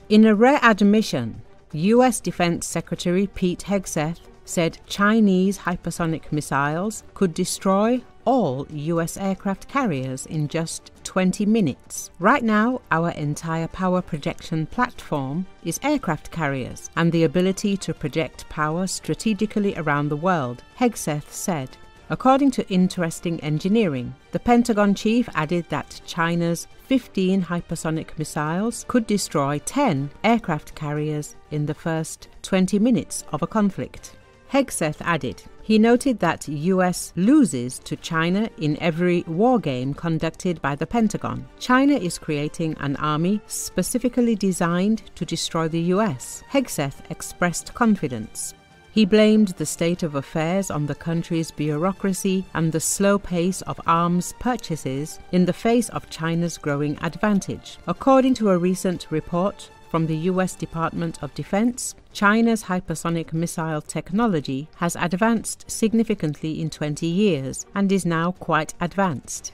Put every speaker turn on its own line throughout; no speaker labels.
In a rare admission, US Defense Secretary Pete Hegseth said Chinese hypersonic missiles could destroy all US aircraft carriers in just 20 minutes. Right now, our entire power projection platform is aircraft carriers and the ability to project power strategically around the world, Hegseth said. According to Interesting Engineering, the Pentagon chief added that China's 15 hypersonic missiles could destroy 10 aircraft carriers in the first 20 minutes of a conflict. Hegseth added, he noted that US loses to China in every war game conducted by the Pentagon. China is creating an army specifically designed to destroy the US. Hegseth expressed confidence. He blamed the state of affairs on the country's bureaucracy and the slow pace of arms purchases in the face of China's growing advantage. According to a recent report from the US Department of Defense, China's hypersonic missile technology has advanced significantly in 20 years and is now quite advanced.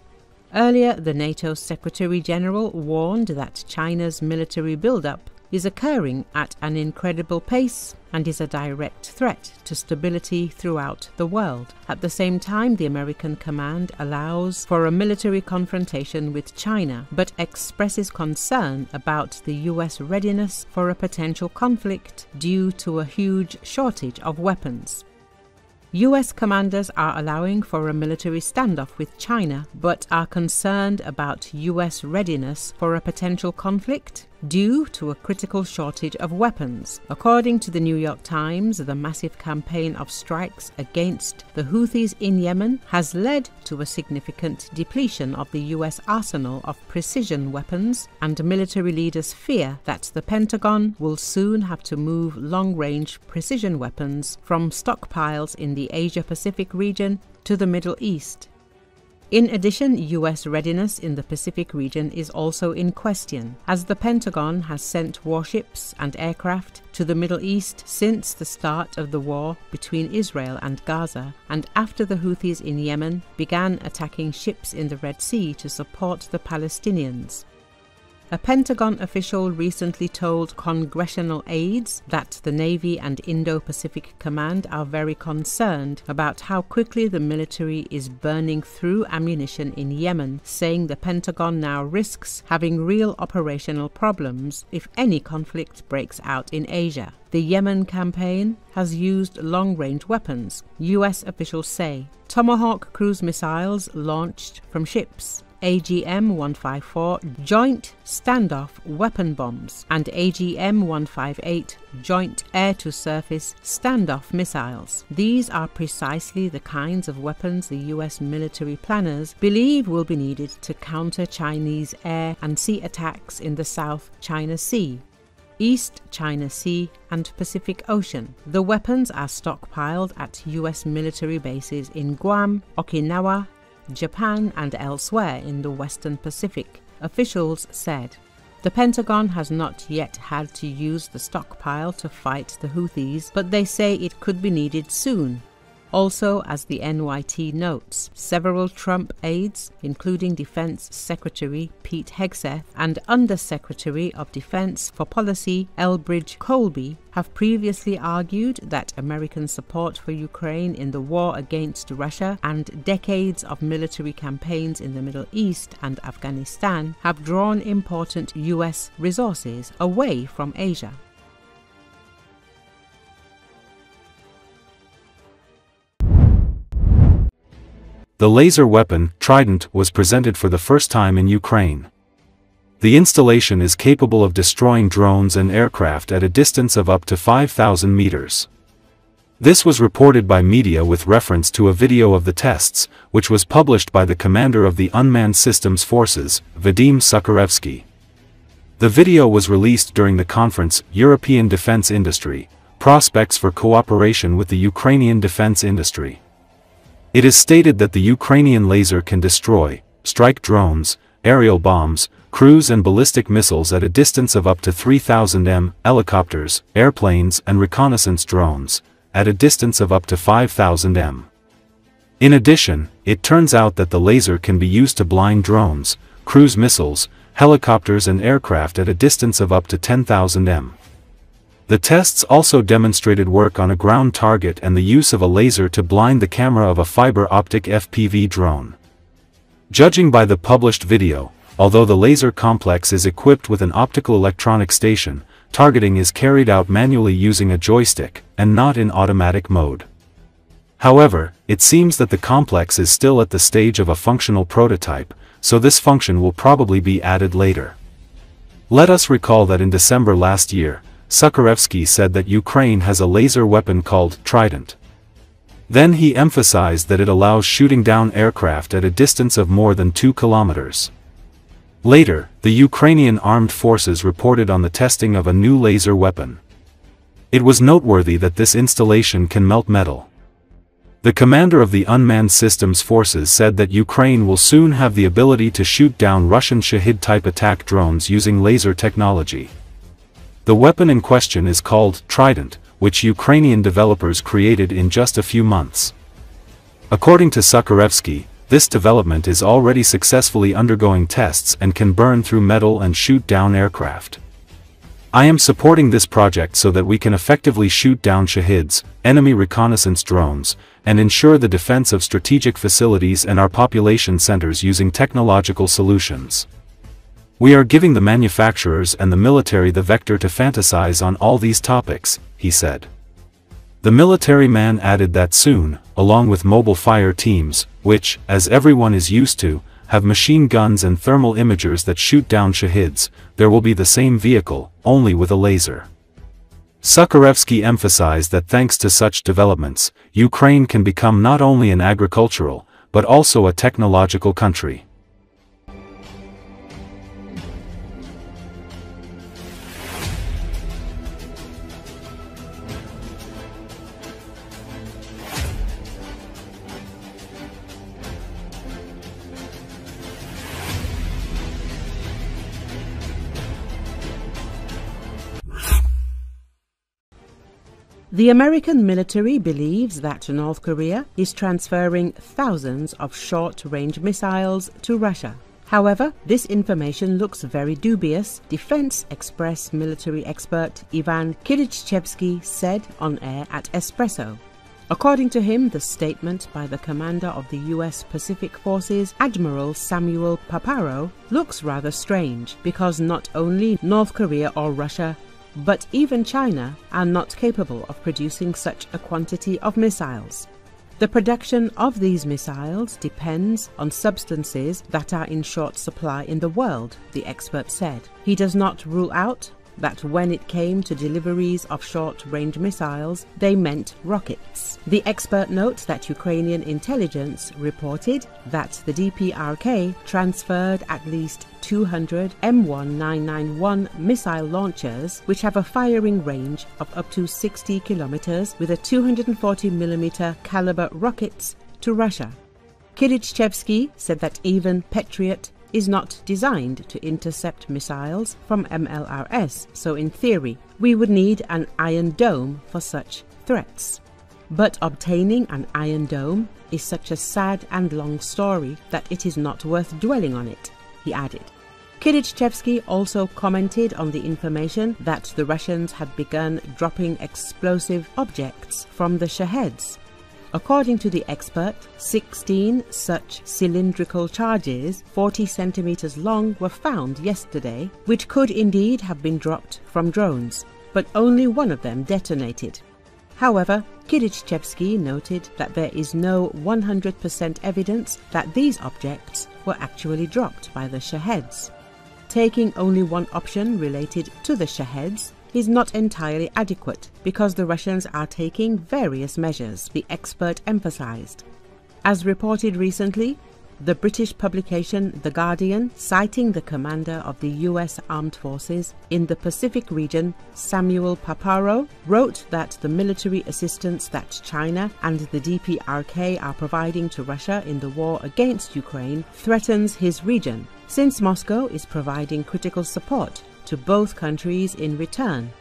Earlier, the NATO Secretary General warned that China's military buildup is occurring at an incredible pace and is a direct threat to stability throughout the world. At the same time, the American command allows for a military confrontation with China, but expresses concern about the US readiness for a potential conflict due to a huge shortage of weapons. US commanders are allowing for a military standoff with China, but are concerned about US readiness for a potential conflict due to a critical shortage of weapons. According to the New York Times, the massive campaign of strikes against the Houthis in Yemen has led to a significant depletion of the US arsenal of precision weapons, and military leaders fear that the Pentagon will soon have to move long-range precision weapons from stockpiles in the Asia-Pacific region to the Middle East. In addition, US readiness in the Pacific region is also in question, as the Pentagon has sent warships and aircraft to the Middle East since the start of the war between Israel and Gaza, and after the Houthis in Yemen began attacking ships in the Red Sea to support the Palestinians. A Pentagon official recently told congressional aides that the Navy and Indo-Pacific Command are very concerned about how quickly the military is burning through ammunition in Yemen, saying the Pentagon now risks having real operational problems if any conflict breaks out in Asia. The Yemen campaign has used long-range weapons, US officials say. Tomahawk cruise missiles launched from ships, AGM-154 Joint Standoff Weapon Bombs, and AGM-158 Joint Air-to-Surface Standoff Missiles. These are precisely the kinds of weapons the US military planners believe will be needed to counter Chinese air and sea attacks in the South China Sea, East China Sea and Pacific Ocean. The weapons are stockpiled at US military bases in Guam, Okinawa, Japan and elsewhere in the Western Pacific, officials said. The Pentagon has not yet had to use the stockpile to fight the Houthis, but they say it could be needed soon. Also, as the NYT notes, several Trump aides, including Defense Secretary Pete Hegseth and Undersecretary of Defense for Policy Elbridge Colby, have previously argued that American support for Ukraine in the war against Russia and decades of military campaigns in the Middle East and Afghanistan have drawn important US resources away from Asia.
The laser weapon, Trident, was presented for the first time in Ukraine. The installation is capable of destroying drones and aircraft at a distance of up to 5,000 meters. This was reported by media with reference to a video of the tests, which was published by the commander of the Unmanned Systems Forces, Vadim Sakharevsky. The video was released during the conference European Defense Industry, Prospects for Cooperation with the Ukrainian Defense Industry. It is stated that the Ukrainian laser can destroy, strike drones, aerial bombs, cruise and ballistic missiles at a distance of up to 3,000 m, helicopters, airplanes and reconnaissance drones, at a distance of up to 5,000 m. In addition, it turns out that the laser can be used to blind drones, cruise missiles, helicopters and aircraft at a distance of up to 10,000 m. The tests also demonstrated work on a ground target and the use of a laser to blind the camera of a fiber optic FPV drone. Judging by the published video, although the laser complex is equipped with an optical electronic station, targeting is carried out manually using a joystick, and not in automatic mode. However, it seems that the complex is still at the stage of a functional prototype, so this function will probably be added later. Let us recall that in December last year, Zelenski said that Ukraine has a laser weapon called Trident. Then he emphasized that it allows shooting down aircraft at a distance of more than 2 kilometers. Later, the Ukrainian armed forces reported on the testing of a new laser weapon. It was noteworthy that this installation can melt metal. The commander of the unmanned systems forces said that Ukraine will soon have the ability to shoot down Russian Shahid-type attack drones using laser technology. The weapon in question is called Trident, which Ukrainian developers created in just a few months. According to Zelenski, this development is already successfully undergoing tests and can burn through metal and shoot down aircraft. I am supporting this project so that we can effectively shoot down Shahids, enemy reconnaissance drones, and ensure the defense of strategic facilities and our population centers using technological solutions. We are giving the manufacturers and the military the vector to fantasize on all these topics, he said. The military man added that soon, along with mobile fire teams, which, as everyone is used to, have machine guns and thermal imagers that shoot down Shahids, there will be the same vehicle, only with a laser. Zelenski emphasized that thanks to such developments, Ukraine can become not only an agricultural, but also a technological country.
The American military believes that North Korea is transferring thousands of short-range missiles to Russia. However, this information looks very dubious, Defense Express military expert Ivan Kyiv said on air at Espresso. According to him, the statement by the commander of the U.S. Pacific Forces, Admiral Samuel Paparo, looks rather strange because not only North Korea or Russia, but even China are not capable of producing such a quantity of missiles. The production of these missiles depends on substances that are in short supply in the world, the expert said. He does not rule out that when it came to deliveries of short-range missiles, they meant rockets. The expert notes that Ukrainian intelligence reported that the DPRK transferred at least 200 M1991 missile launchers, which have a firing range of up to 60 kilometers with a 240mm caliber rockets, to Russia. Kyiv said that even Patriot is not designed to intercept missiles from MLRS, so in theory, we would need an Iron Dome for such threats. But obtaining an Iron Dome is such a sad and long story that it is not worth dwelling on it, he added. Kyiv also commented on the information that the Russians had begun dropping explosive objects from the Shaheds. According to the expert, 16 such cylindrical charges 40 centimeters long were found yesterday, which could indeed have been dropped from drones, but only one of them detonated. However, Kyiv noted that there is no 100% evidence that these objects were actually dropped by the Shaheds. Taking only one option related to the Shaheds is not entirely adequate because the Russians are taking various measures, the expert emphasized. As reported recently, the British publication The Guardian, citing the commander of the US Armed Forces in the Pacific region, Samuel Paparo, wrote that the military assistance that China and the DPRK are providing to Russia in the war against Ukraine threatens his region, since Moscow is providing critical support to both countries in return.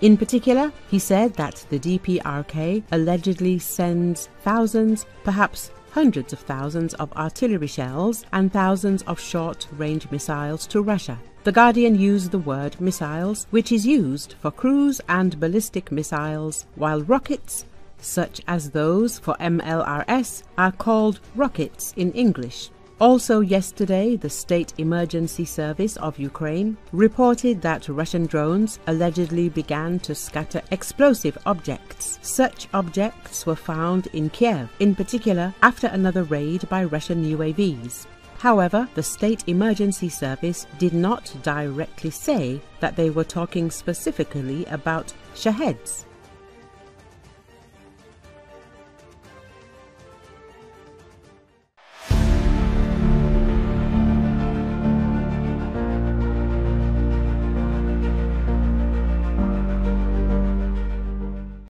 In particular, he said that the DPRK allegedly sends thousands, perhaps hundreds of thousands of artillery shells and thousands of short-range missiles to Russia. The Guardian used the word missiles, which is used for cruise and ballistic missiles, while rockets, such as those for MLRS, are called rockets in English. Also yesterday, the State Emergency Service of Ukraine reported that Russian drones allegedly began to scatter explosive objects. Such objects were found in Kiev, in particular after another raid by Russian UAVs. However, the State Emergency Service did not directly say that they were talking specifically about Shaheds.